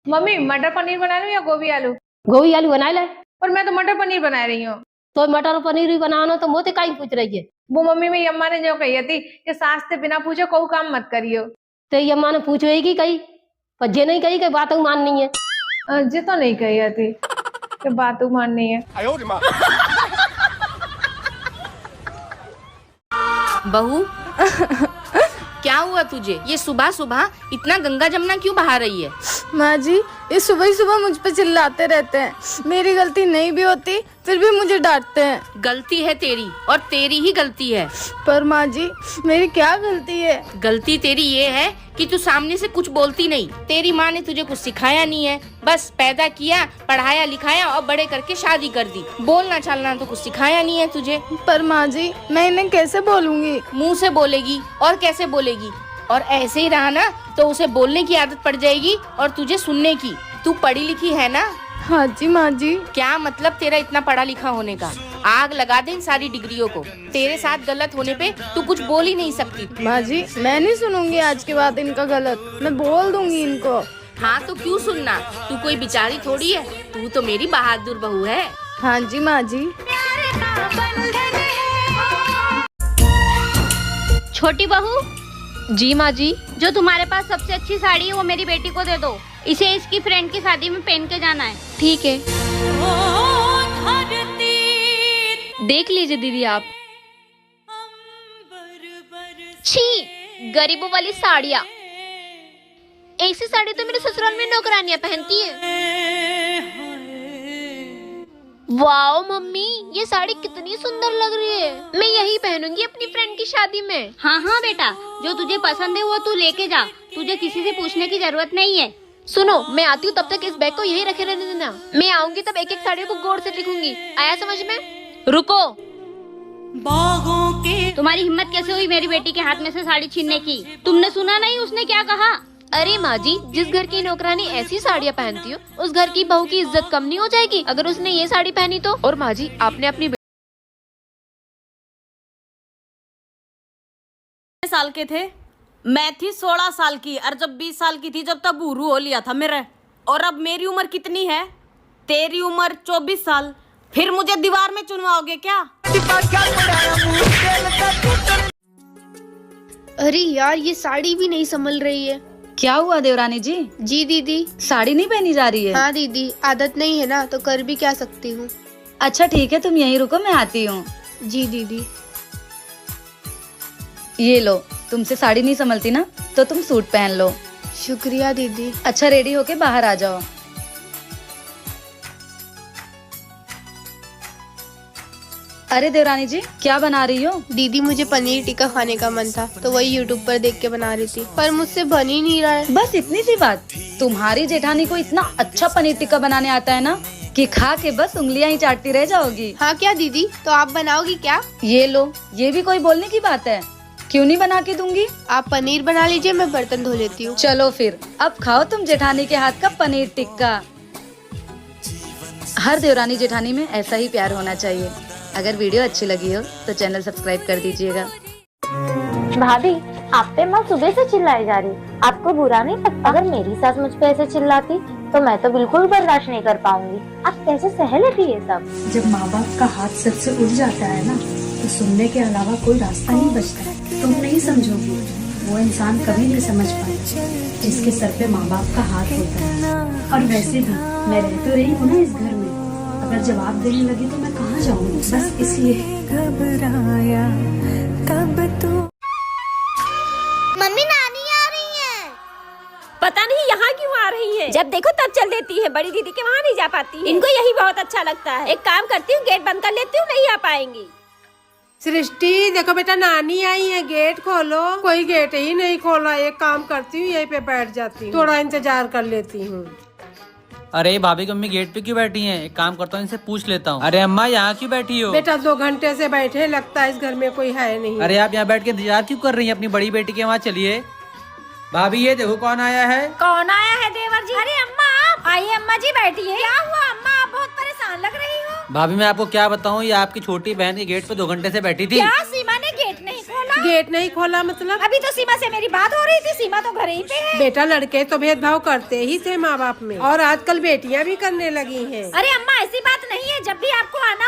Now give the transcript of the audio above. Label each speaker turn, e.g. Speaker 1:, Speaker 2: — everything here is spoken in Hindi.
Speaker 1: मम्मी मटर पनीर बना लूं या गोभी आलू?
Speaker 2: गोभी आलू बना ले।
Speaker 1: पर मैं तो मटर पनीर बना रही हूँ।
Speaker 2: तो मटर पनीर भी बनाना तो मोते काई पूछ रही है।
Speaker 1: वो मम्मी मेरी अम्मा ने जो कही थी कि सास से बिना पूछे कोई काम मत करियो।
Speaker 2: तो ये अम्मा ने पूछेगी कही पर जे नहीं कही कि बात माननी है।
Speaker 1: जे तो नहीं कही थी कि बात माननी है।
Speaker 3: बहू क्या हुआ तुझे? ये सुबह सुबह इतना गंगा जमुना क्यों बहा रही है?
Speaker 4: माँ जी, ये सुबह ही सुबह मुझ पे चिल्लाते रहते हैं। मेरी गलती नहीं भी होती फिर भी मुझे डांटते हैं।
Speaker 3: गलती है तेरी और तेरी ही गलती है।
Speaker 4: पर माँ जी, मेरी क्या गलती है?
Speaker 3: गलती तेरी ये है कि तू सामने से कुछ बोलती नहीं। तेरी माँ ने तुझे कुछ सिखाया नहीं है, बस पैदा किया, पढ़ाया लिखाया और बड़े करके शादी कर दी। बोलना चालना तो कुछ सिखाया नहीं है तुझे।
Speaker 4: पर माँ जी, मैं इन्हें कैसे बोलूँगी?
Speaker 3: मुंह से बोलेगी और कैसे बोलेगी? और ऐसे ही रहा ना तो उसे बोलने की आदत पड़ जाएगी और तुझे सुनने की। तू पढ़ी लिखी है ना?
Speaker 4: हाँ जी माँ जी।
Speaker 3: क्या मतलब तेरा इतना पढ़ा लिखा होने का? आग लगा दे इन सारी डिग्रियों को। तेरे साथ गलत होने पे तू कुछ बोल ही नहीं सकती।
Speaker 4: माँ जी, मैं नहीं सुनूंगी आज के बाद इनका गलत। मैं बोल दूंगी इनको।
Speaker 3: हाँ तो क्यों सुनना? तू कोई बेचारी थोड़ी है, तू तो मेरी बहादुर बहू है।
Speaker 4: हाँ जी माँ जी।
Speaker 5: छोटी बहू।
Speaker 6: जी माँ जी।
Speaker 5: जो तुम्हारे पास सबसे अच्छी साड़ी है वो मेरी बेटी को दे दो। इसे इसकी फ्रेंड की शादी में पहन के जाना है।
Speaker 6: ठीक है, देख लीजिए दीदी आप।
Speaker 5: छी, गरीबों वाली साड़ियाँ। ऐसी साड़ी तो मेरे ससुराल में नौकरानियाँ पहनती है। वाओ मम्मी, ये साड़ी कितनी सुंदर लग रही है। मैं यही पहनूंगी अपनी फ्रेंड की शादी में। हाँ हाँ बेटा, जो तुझे पसंद है वो तू लेके जा। तुझे किसी से पूछने की जरूरत नहीं है।
Speaker 6: सुनो, मैं आती हूँ, तब तक इस बैग को यहीं रखे रहने देना। मैं आऊंगी तब एक एक साड़ी को गौर से लिखूंगी। आया समझ में? रुको।
Speaker 5: तुम्हारी हिम्मत कैसे हुई मेरी बेटी के हाथ में से साड़ी छीनने की? तुमने सुना नहीं उसने क्या कहा?
Speaker 6: अरे माँ जी, जिस घर की नौकरानी ऐसी साड़ियाँ पहनती हो उस घर की बहू की इज्जत कम नहीं हो जाएगी अगर उसने ये साड़ी पहनी तो? और माँ जी, आपने अपनी
Speaker 7: साल के थे, मैं थी 16 साल की, और जब 20 साल की थी जब तब बूरू हो लिया था मेरे। और अब मेरी उम्र कितनी है? तेरी उम्र 24 साल। फिर मुझे दीवार में चुनवाओगे क्या?
Speaker 8: अरे यार, ये साड़ी भी नहीं संभल रही है।
Speaker 9: क्या हुआ देवरानी जी?
Speaker 8: जी दीदी।
Speaker 9: साड़ी नहीं पहनी जा रही है?
Speaker 8: हाँ दीदी, आदत नहीं है ना, तो कर भी क्या सकती हूँ।
Speaker 9: अच्छा ठीक है, तुम यहीं रुको, मैं आती हूँ।
Speaker 8: जी दीदी।
Speaker 9: ये लो, तुमसे साड़ी नहीं संभलती ना तो तुम सूट पहन लो।
Speaker 8: शुक्रिया दीदी।
Speaker 9: अच्छा, रेडी होके बाहर आ जाओ। अरे देवरानी जी, क्या बना रही हो?
Speaker 8: दीदी, मुझे पनीर टिक्का खाने का मन था तो वही यूट्यूब पर देख के बना रही थी, पर मुझसे बन ही नहीं रहा है।
Speaker 9: बस इतनी सी बात? तुम्हारी जेठानी को इतना अच्छा पनीर टिक्का बनाने आता है ना कि खा के बस उंगलियां ही चाटती रह जाओगी।
Speaker 8: हाँ क्या दीदी, तो आप बनाओगी क्या?
Speaker 9: ये लो, ये भी कोई बोलने की बात है? क्यों नहीं बना के दूंगी।
Speaker 8: आप पनीर बना लीजिए, मैं बर्तन धो लेती हूँ।
Speaker 9: चलो फिर, अब खाओ तुम जेठानी के हाथ का पनीर टिक्का। हर देवरानी जेठानी में ऐसा ही प्यार होना चाहिए। अगर वीडियो अच्छी लगी हो तो चैनल सब्सक्राइब कर दीजिएगा।
Speaker 10: भाभी, आप पे माँ सुबह से चिल्लाई जा रही, आपको बुरा नहीं लगता? अगर मेरी सास मुझ पे ऐसे चिल्लाती तो मैं तो बिल्कुल बर्दाश्त नहीं कर पाऊंगी। आप कैसे सह लेती ये सब?
Speaker 11: जब माँ बाप का हाथ सर से उठ जाता है ना तो सुनने के अलावा कोई रास्ता नहीं बचता है। तुम नहीं समझोगी, वो इंसान कभी नहीं समझ पाएगा जिसके सर पे माँ बाप का हाथ होता है। और वैसे भी मैं रह तो रही हूँ ना इस घर में, अगर जवाब देने लगी तो मैं कहाँ जाऊँगी? बस इसलिए घबराया तब तो।
Speaker 10: मम्मी, नानी आ रही है।
Speaker 7: पता नहीं यहाँ क्यों आ रही है, जब देखो तब चल देती है। बड़ी दीदी के वहाँ नहीं जा पाती है। इनको यही बहुत अच्छा लगता है। एक काम करती हूँ, गेट बंद कर लेती हूँ, नहीं आ पाएंगी।
Speaker 12: सृष्टि, देखो बेटा, नानी आई है, गेट खोलो। कोई गेट ही नहीं खोला। एक काम करती हूँ, यहीं पे बैठ जाती हूँ, थोड़ा इंतजार कर लेती हूँ।
Speaker 13: अरे भाभी की अम्मी गेट पे क्यों बैठी हैं? एक काम करता हूँ, इनसे पूछ लेता हूँ। अरे अम्मा, यहाँ क्यों बैठी हो?
Speaker 12: बेटा 2 घंटे से बैठे, लगता है इस घर में कोई है नहीं।
Speaker 13: अरे आप यहाँ बैठ के इंतजार क्यों कर रही हैं अपनी बड़ी बेटी के? वहाँ चलिए। भाभी, ये देखो कौन आया है।
Speaker 7: कौन आया है देवर जी? अरे अम्मा आप आइए। अम्मा जी बैठी है। क्या हुआ अम्मा, आप बहुत परेशान लग रही हो।
Speaker 13: भाभी मैं आपको क्या बताऊँ, ये आपकी छोटी बहन के गेट पे 2 घंटे से बैठी थी।
Speaker 7: क्या सीमा ने गेट नहीं खोला?
Speaker 12: गेट नहीं खोला मतलब?
Speaker 14: अभी तो सीमा से मेरी बात हो रही थी, सीमा तो घर ही पे है।
Speaker 12: बेटा लड़के तो भेदभाव करते ही थे माँ बाप में, और आजकल बेटियाँ भी करने लगी हैं।
Speaker 14: अरे अम्मा ऐसी बात नहीं है, जब भी आपको आना